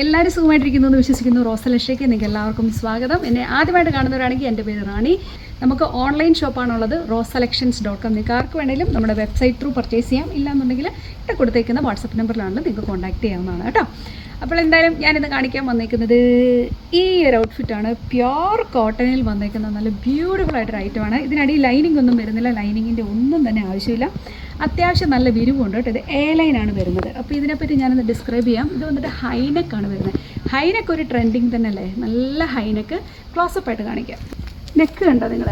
എല്ലാവരും സുഖമായിട്ടിരിക്കുന്നു എന്ന് വിശ്വസിക്കുന്നു. റോസലക്ഷയ്ക്ക് നിങ്ങൾക്ക് എല്ലാവർക്കും സ്വാഗതം. എന്നെ ആദ്യമായിട്ട് കാണുന്നവരാണെങ്കിൽ എൻ്റെ പേര് റാണി. നമുക്ക് ഓൺലൈൻ ഷോപ്പാണുള്ളത് roseselections.com. നിങ്ങൾക്ക് ആർക്ക് വേണമെങ്കിലും നമ്മുടെ വെബ്സൈറ്റ് ത്രൂ പർച്ചേസ് ചെയ്യാം. ഇല്ലാന്നുണ്ടെങ്കിൽ ഇവിടെ കൊടുത്തേക്കുന്ന വാട്സപ്പ് നമ്പറിലാണെങ്കിലും നിങ്ങൾക്ക് കോൺടാക്ട് ചെയ്യാവുന്നതാണ് കേട്ടോ. അപ്പോൾ എന്തായാലും ഞാനിന്ന് കാണിക്കാൻ വന്നേക്കുന്നത് ഈ ഒരു ഔട്ട്ഫിറ്റാണ്. പ്യോർ കോട്ടണിൽ വന്നേക്കുന്ന നല്ല ബ്യൂട്ടിഫുൾ ആയിട്ടൊരു ഐറ്റമാണ്. ഇതിനടിയിൽ ലൈനിങ് ഒന്നും വരുന്നില്ല, ലൈനിങ്ങിൻ്റെ ഒന്നും തന്നെ ആവശ്യമില്ല. അത്യാവശ്യം നല്ല വിരിവുണ്ട് കേട്ടോ. ഇത് എ ലൈനാണ് വരുന്നത്. അപ്പോൾ ഇതിനെപ്പറ്റി ഞാനൊന്ന് ഡിസ്ക്രൈബ് ചെയ്യാം. ഇത് വന്നിട്ട് ഹൈനെക്കാണ് വരുന്നത്. ഹൈനെക്ക് ഒരു ട്രെൻഡിങ് തന്നെ അല്ലേ, നല്ല ഹൈനെക്ക്. ക്ലോസപ്പായിട്ട് കാണിക്കാം. നെക്ക് കണ്ടോ നിങ്ങൾ,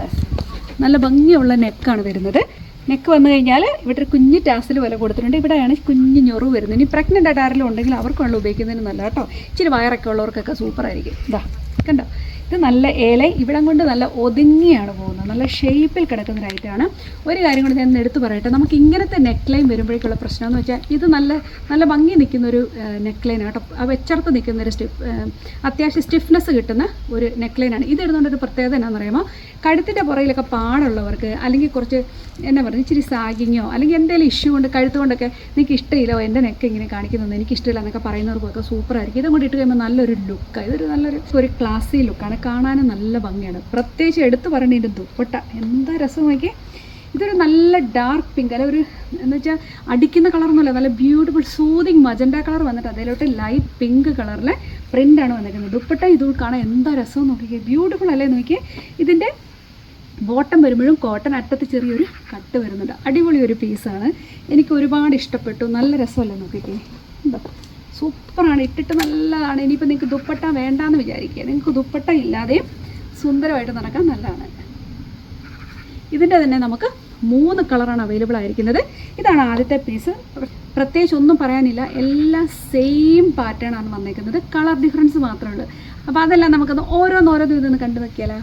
നല്ല ഭംഗിയുള്ള നെക്കാണ് വരുന്നത്. നെക്ക് വന്നു കഴിഞ്ഞാൽ ഇവിടെ ഒരു കുഞ്ഞ് ടാസിൽ വില കൊടുത്തിട്ടുണ്ട്. ഇവിടെയാണ് കുഞ്ഞ് ഞൊറു വരുന്നത്. ഇനി പ്രഗ്നൻ്റ് ആയിട്ട് ആരെങ്കിലും ഉണ്ടെങ്കിൽ അവർക്ക് വെള്ളം ഉപയോഗിക്കുന്നതിന് നല്ല കേട്ടോ. ഇച്ചിരി വയറൊക്കെ ഉള്ളവർക്കൊക്കെ സൂപ്പറായിരിക്കും. ഇതാ കണ്ടോ, ഇത് നല്ല ഏലൈൻ ഇവിടം കൊണ്ട് നല്ല ഒതുങ്ങിയാണ് പോകുന്നത്. നല്ല ഷേപ്പിൽ കിടക്കുന്ന ഐറ്റമാണ്. ഒരു കാര്യം കൂടി ഞാൻ എടുത്ത് പറയട്ടെ, നമുക്ക് ഇങ്ങനത്തെ നെക്ക് ലൈൻ വരുമ്പോഴേക്കുള്ള പ്രശ്നം എന്ന് വെച്ചാൽ ഇത് നല്ല ഭംഗി നിൽക്കുന്നൊരു നെക്ക് ലൈൻ കേട്ടോ. ആ വെച്ചടത്ത് നിൽക്കുന്നൊരു അത്യാവശ്യം സ്റ്റിഫ്നെസ് കിട്ടുന്ന ഒരു നെക്ക് ലൈനാണ്. ഇത് ഇടുന്നതുകൊണ്ടൊരു പ്രത്യേകത എന്നാന്ന് പറയുമ്പോൾ കഴുത്തിൻ്റെ പുറകിലൊക്കെ പാടുള്ളവർക്ക്, അല്ലെങ്കിൽ കുറച്ച് എന്നാ പറയുക ഇച്ചിരി സാഗിങ്ങോ അല്ലെങ്കിൽ എന്തെങ്കിലും ഇഷ്യൂ കൊണ്ട് കഴുത്ത് കൊണ്ടൊക്കെ നിങ്ങൾക്ക് ഇഷ്ടമില്ലോ എൻ്റെ നെക്ക് ഇങ്ങനെ കാണിക്കുന്നത് എനിക്ക് ഇഷ്ടമില്ല എന്നൊക്കെ പറയുന്നവർക്കൊക്കെ സൂപ്പറായിരിക്കും. ഇതും കൊണ്ട് ഇട്ട് കഴിയുമ്പോൾ നല്ലൊരു ലുക്കാണ്. ഇതൊരു നല്ലൊരു ക്ലാസി ലുക്കാണ്, കാണാനും നല്ല ഭംഗിയാണ്. പ്രത്യേകിച്ച് എടുത്ത് പറയേണ്ട ഇതിൻ്റെ ദുപ്പട്ട എന്താ രസം നോക്കി. ഇതൊരു നല്ല ഡാർക്ക് പിങ്ക്, അല്ല ഒരു എന്ന് വെച്ചാൽ അടിക്കുന്ന കളറൊന്നുമല്ല, നല്ല ബ്യൂട്ടിഫുൾ സൂതിങ് മജൻഡ കളർ വന്നിട്ട് അതിലോട്ട് ലൈറ്റ് പിങ്ക് കളറിലെ പ്രിൻ്റാണ് വന്നിരിക്കുന്നത്. ദുപ്പട്ട ഇത് കാണാൻ എന്താ രസം നോക്കിയേ, ബ്യൂട്ടിഫുൾ അല്ലേ നോക്കിയേ. ഇതിൻ്റെ ബോട്ടം വരുമ്പോഴും കോട്ടൺ, അറ്റത്ത് ചെറിയൊരു കട്ട് വരുന്നുണ്ട്. അടിപൊളി ഒരു പീസാണ്, എനിക്ക് ഒരുപാട് ഇഷ്ടപ്പെട്ടു. നല്ല രസമല്ലേ നോക്കിക്കേ, എന്താ സൂപ്പറാണ്, ഇട്ടിട്ട് നല്ലതാണ്. ഇനിയിപ്പോൾ നിങ്ങൾക്ക് ദുപ്പട്ട വേണ്ടാന്ന് വിചാരിക്കുക, നിങ്ങൾക്ക് ദുപ്പട്ട ഇല്ലാതെയും സുന്ദരമായിട്ട് നടക്കാൻ നല്ലതാണ്. ഇതിൻ്റെ തന്നെ നമുക്ക് 3 കളറാണ് അവൈലബിൾ ആയിരിക്കുന്നത്. ഇതാണ് ആദ്യത്തെ പീസ്. പ്രത്യേകിച്ച് ഒന്നും പറയാനില്ല, എല്ലാം സെയിം പാറ്റേൺ ആണ് വന്നേക്കുന്നത്, കളർ ഡിഫറൻസ് മാത്രമേ ഉള്ളൂ. അപ്പോൾ അതെല്ലാം നമുക്കൊന്ന് ഓരോന്നോരോന്നും ഇതൊന്ന് കണ്ടു നോക്കിയാലോ.